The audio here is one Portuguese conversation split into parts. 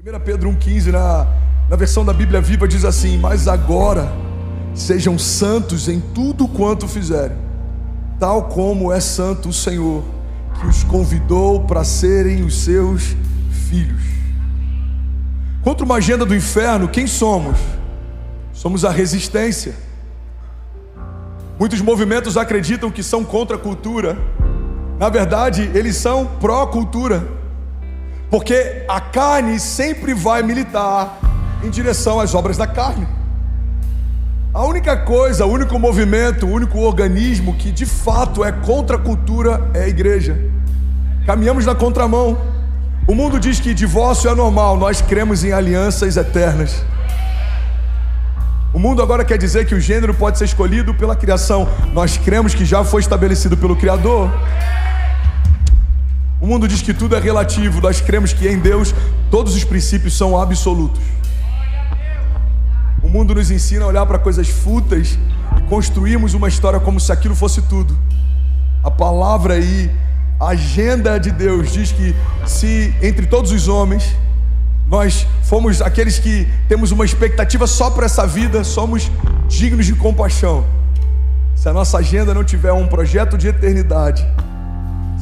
1 Pedro 1,15 na versão da Bíblia Viva diz assim: mas agora sejam santos em tudo quanto fizerem, tal como é santo o Senhor, que os convidou para serem os seus filhos. Contra uma agenda do inferno, quem somos? Somos a resistência. Muitos movimentos acreditam que são contra a cultura. Na verdade, eles são pró-cultura, porque a carne sempre vai militar em direção às obras da carne. A única coisa, o único movimento, o único organismo que de fato é contra a cultura é a igreja. Caminhamos na contramão. O mundo diz que divórcio é normal, nós cremos em alianças eternas. O mundo agora quer dizer que o gênero pode ser escolhido pela criação, nós cremos que já foi estabelecido pelo Criador. O mundo diz que tudo é relativo, nós cremos que em Deus todos os princípios são absolutos. O mundo nos ensina a olhar para coisas fúteis e construirmos uma história como se aquilo fosse tudo. A palavra aí, a agenda de Deus diz que se entre todos os homens nós fomos aqueles que temos uma expectativa só para essa vida, somos dignos de compaixão. Se a nossa agenda não tiver um projeto de eternidade,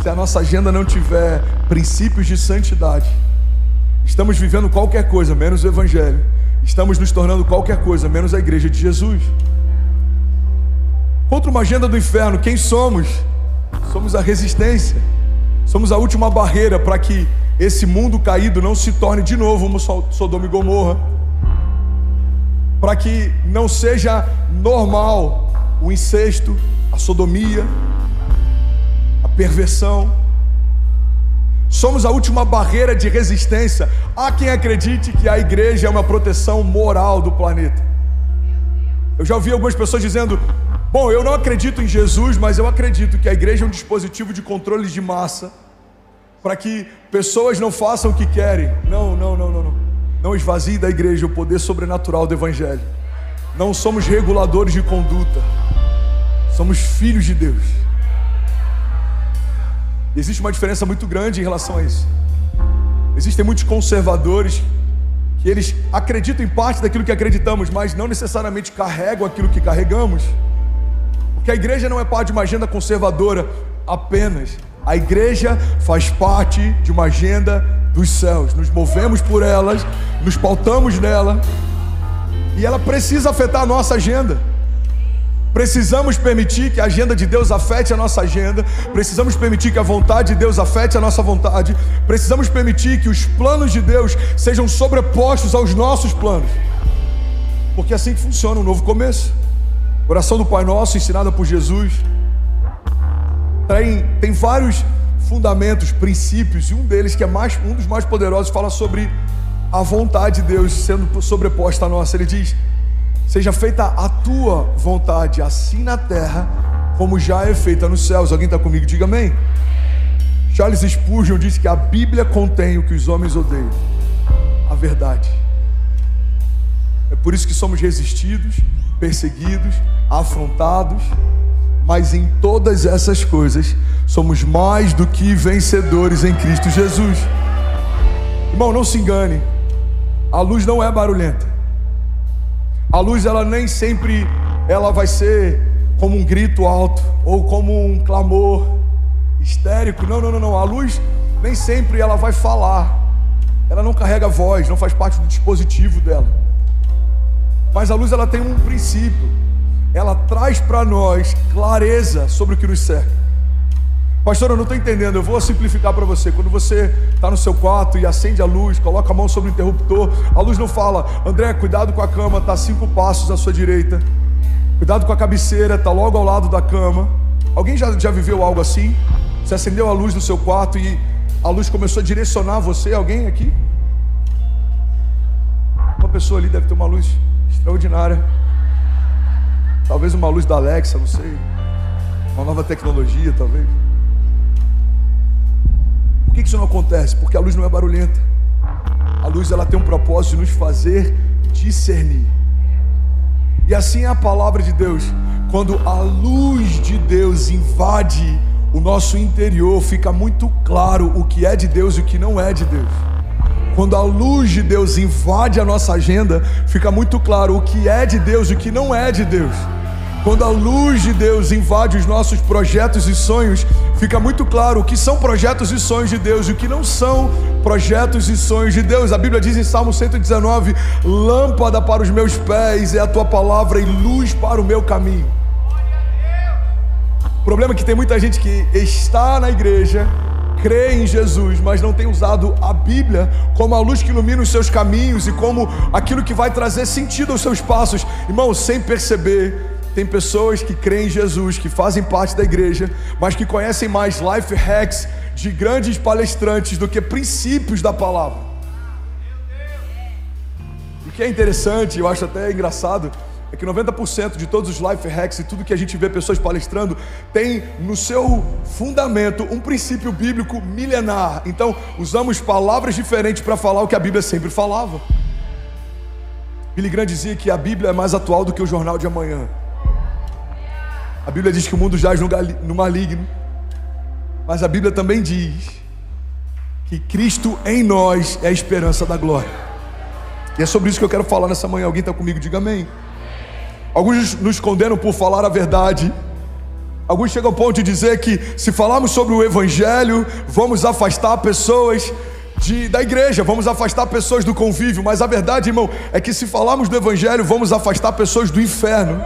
se a nossa agenda não tiver princípios de santidade, estamos vivendo qualquer coisa menos o Evangelho. Estamos nos tornando qualquer coisa menos a igreja de Jesus. Contra uma agenda do inferno, quem somos? Somos a resistência. Somos a última barreira para que esse mundo caído não se torne de novo uma Sodoma e Gomorra, para que não seja normal o incesto, a sodomia, a perversão. Somos a última barreira de resistência. Há quem acredite que a igreja é uma proteção moral do planeta. Eu já ouvi algumas pessoas dizendo: bom, eu não acredito em Jesus, mas eu acredito que a igreja é um dispositivo de controle de massa, para que pessoas não façam o que querem. Não. Não esvazie da igreja o poder sobrenatural do Evangelho. Não somos reguladores de conduta, somos filhos de Deus. Existe uma diferença muito grande em relação a isso. Existem muitos conservadores que eles acreditam em parte daquilo que acreditamos, mas não necessariamente carregam aquilo que carregamos, porque a igreja não é parte de uma agenda conservadora apenas. A igreja faz parte de uma agenda dos céus. Nos movemos por elas, nos pautamos nela, e ela precisa afetar a nossa agenda. Precisamos permitir que a agenda de Deus afete a nossa agenda. Precisamos permitir que a vontade de Deus afete a nossa vontade. Precisamos permitir que os planos de Deus sejam sobrepostos aos nossos planos, porque é assim que funciona um novo começo. A oração do Pai Nosso, ensinada por Jesus, tem vários fundamentos, princípios, e um deles, que é um dos mais poderosos, fala sobre a vontade de Deus sendo sobreposta à nossa. Ele diz: seja feita a tua vontade, assim na terra como já é feita nos céus. Alguém está comigo? Diga amém. Charles Spurgeon disse que a Bíblia contém o que os homens odeiam: a verdade. É por isso que somos resistidos, perseguidos, afrontados, mas em todas essas coisas somos mais do que vencedores em Cristo Jesus. Irmão, não se engane, a luz não é barulhenta. A luz, ela nem sempre ela vai ser como um grito alto ou como um clamor histérico. Não. A luz nem sempre ela vai falar. Ela não carrega voz, não faz parte do dispositivo dela. Mas a luz, ela tem um princípio. Ela traz para nós clareza sobre o que nos cerca. Pastor, eu não estou entendendo. Eu vou simplificar para você. Quando você está no seu quarto e acende a luz, coloca a mão sobre o interruptor, a luz não fala: André, cuidado com a cama, está 5 passos à sua direita. Cuidado com a cabeceira, está logo ao lado da cama. Alguém já viveu algo assim? Você acendeu a luz no seu quarto e a luz começou a direcionar você? Alguém aqui? Uma pessoa ali deve ter uma luz extraordinária. Talvez uma luz da Alexa, não sei. Uma nova tecnologia, talvez. Por que isso não acontece? Porque a luz não é barulhenta. A luz, ela tem um propósito de nos fazer discernir. E assim é a palavra de Deus. Quando a luz de Deus invade o nosso interior, fica muito claro o que é de Deus e o que não é de Deus. Quando a luz de Deus invade a nossa agenda, fica muito claro o que é de Deus e o que não é de Deus. Quando a luz de Deus invade os nossos projetos e sonhos, fica muito claro o que são projetos e sonhos de Deus e o que não são projetos e sonhos de Deus. A Bíblia diz em Salmo 119: lâmpada para os meus pés é a tua palavra e luz para o meu caminho. O problema é que tem muita gente que está na igreja, crê em Jesus, mas não tem usado a Bíblia como a luz que ilumina os seus caminhos e como aquilo que vai trazer sentido aos seus passos. Irmão, sem perceber, tem pessoas que creem em Jesus, que fazem parte da igreja, mas que conhecem mais life hacks de grandes palestrantes do que princípios da palavra. O que é interessante, eu acho até engraçado, é que 90% de todos os life hacks e tudo que a gente vê pessoas palestrando tem no seu fundamento um princípio bíblico milenar. Então usamos palavras diferentes para falar o que a Bíblia sempre falava. Billy Graham dizia que a Bíblia é mais atual do que o jornal de amanhã. A Bíblia diz que o mundo jaz no maligno, mas a Bíblia também diz que Cristo em nós é a esperança da glória. E é sobre isso que eu quero falar nessa manhã. Alguém está comigo? Diga amém. Alguns nos condenam por falar a verdade. Alguns chegam ao ponto de dizer que se falarmos sobre o Evangelho, vamos afastar pessoas da igreja, vamos afastar pessoas do convívio. Mas a verdade, irmão, é que se falarmos do Evangelho, vamos afastar pessoas do inferno.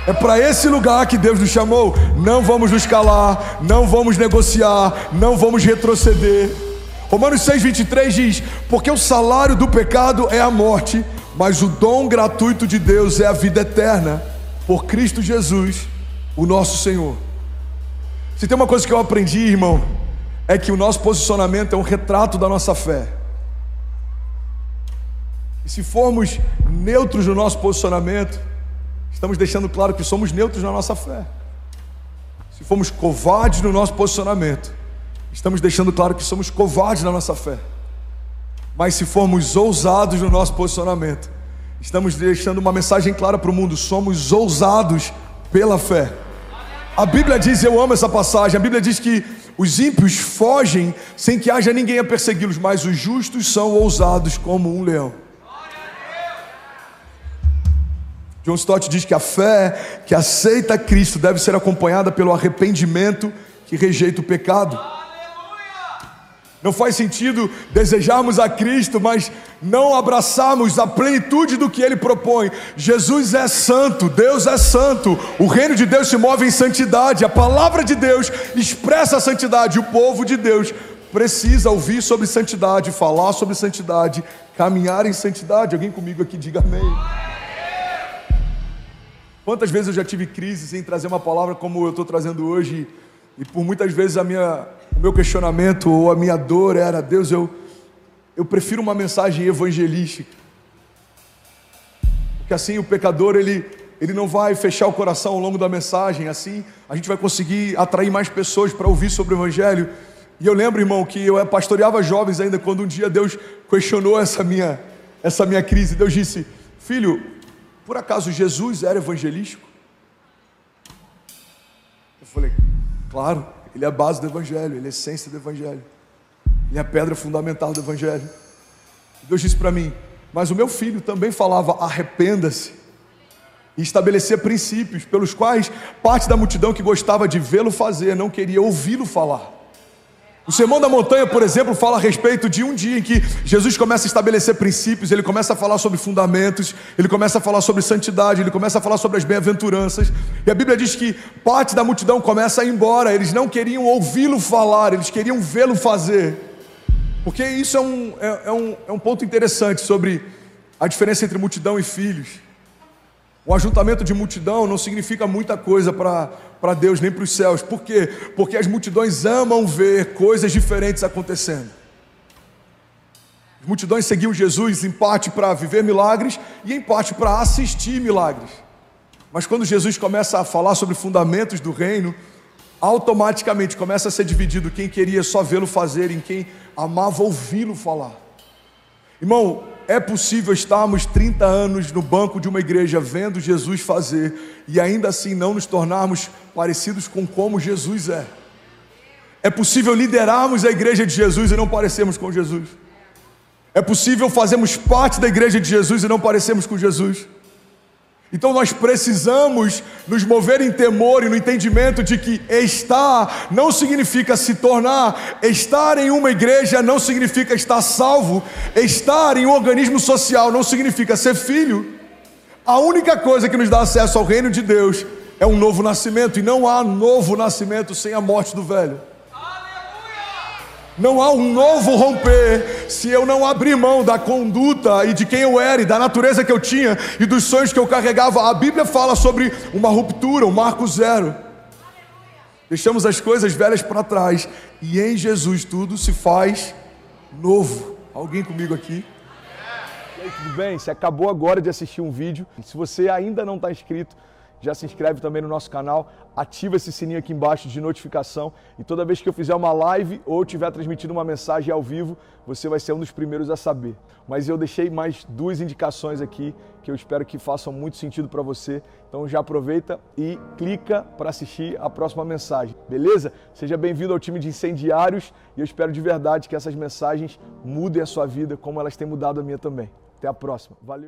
É para esse lugar que Deus nos chamou. Não vamos nos calar, não vamos negociar, não vamos retroceder. Romanos 6,23 diz: porque o salário do pecado é a morte, mas o dom gratuito de Deus é a vida eterna, por Cristo Jesus, o nosso Senhor. Se tem uma coisa que eu aprendi, irmão, é que o nosso posicionamento é um retrato da nossa fé. E se formos neutros no nosso posicionamento, estamos deixando claro que somos neutros na nossa fé. Se formos covardes no nosso posicionamento, estamos deixando claro que somos covardes na nossa fé. Mas se formos ousados no nosso posicionamento, estamos deixando uma mensagem clara para o mundo: somos ousados pela fé. A Bíblia diz, eu amo essa passagem, a Bíblia diz que os ímpios fogem sem que haja ninguém a persegui-los, mas os justos são ousados como um leão. John Stott diz que a fé que aceita Cristo deve ser acompanhada pelo arrependimento que rejeita o pecado. Não faz sentido desejarmos a Cristo, mas não abraçarmos a plenitude do que Ele propõe. Jesus é santo, Deus é santo, o reino de Deus se move em santidade, a palavra de Deus expressa a santidade, o povo de Deus precisa ouvir sobre santidade, falar sobre santidade, caminhar em santidade. Alguém comigo aqui, diga amém. Quantas vezes eu já tive crise em trazer uma palavra como eu estou trazendo hoje, e por muitas vezes o meu questionamento ou a minha dor era: Deus, eu prefiro uma mensagem evangelística, porque assim o pecador ele não vai fechar o coração ao longo da mensagem, assim a gente vai conseguir atrair mais pessoas para ouvir sobre o Evangelho. E eu lembro, irmão, que eu pastoreava jovens ainda, quando um dia Deus questionou essa minha crise. Deus disse: filho, por acaso Jesus era evangelístico? Eu falei: claro, ele é a base do Evangelho, ele é a essência do Evangelho, ele é a pedra fundamental do Evangelho. Deus disse para mim: mas o meu filho também falava arrependa-se, e estabelecia princípios pelos quais parte da multidão que gostava de vê-lo fazer não queria ouvi-lo falar. O Sermão da Montanha, por exemplo, fala a respeito de um dia em que Jesus começa a estabelecer princípios, ele começa a falar sobre fundamentos, ele começa a falar sobre santidade, ele começa a falar sobre as bem-aventuranças, e a Bíblia diz que parte da multidão começa a ir embora. Eles não queriam ouvi-lo falar, eles queriam vê-lo fazer, porque isso é um ponto interessante sobre a diferença entre multidão e filhos. O ajuntamento de multidão não significa muita coisa para Deus, nem para os céus. Por quê? Porque as multidões amam ver coisas diferentes acontecendo. As multidões seguiam Jesus em parte para viver milagres e em parte para assistir milagres. Mas quando Jesus começa a falar sobre fundamentos do reino, automaticamente começa a ser dividido quem queria só vê-lo fazer e quem amava ouvi-lo falar. Irmão, é possível estarmos 30 anos no banco de uma igreja vendo Jesus fazer e ainda assim não nos tornarmos parecidos com como Jesus é. É possível liderarmos a igreja de Jesus e não parecermos com Jesus. É possível fazermos parte da igreja de Jesus e não parecermos com Jesus. Então nós precisamos nos mover em temor e no entendimento de que estar não significa se tornar, estar em uma igreja não significa estar salvo, estar em um organismo social não significa ser filho. A única coisa que nos dá acesso ao reino de Deus é um novo nascimento, e não há novo nascimento sem a morte do velho. Não há um novo romper se eu não abrir mão da conduta e de quem eu era e da natureza que eu tinha e dos sonhos que eu carregava. A Bíblia fala sobre uma ruptura, um marco zero. Deixamos as coisas velhas para trás e em Jesus tudo se faz novo. Alguém comigo aqui? E aí, tudo bem? Você acabou agora de assistir um vídeo. Se você ainda não está inscrito, já se inscreve também no nosso canal, ativa esse sininho aqui embaixo de notificação e toda vez que eu fizer uma live ou estiver transmitindo uma mensagem ao vivo, você vai ser um dos primeiros a saber. Mas eu deixei mais 2 indicações aqui que eu espero que façam muito sentido para você. Então já aproveita e clica para assistir a próxima mensagem, beleza? Seja bem-vindo ao time de incendiários e eu espero de verdade que essas mensagens mudem a sua vida como elas têm mudado a minha também. Até a próxima. Valeu!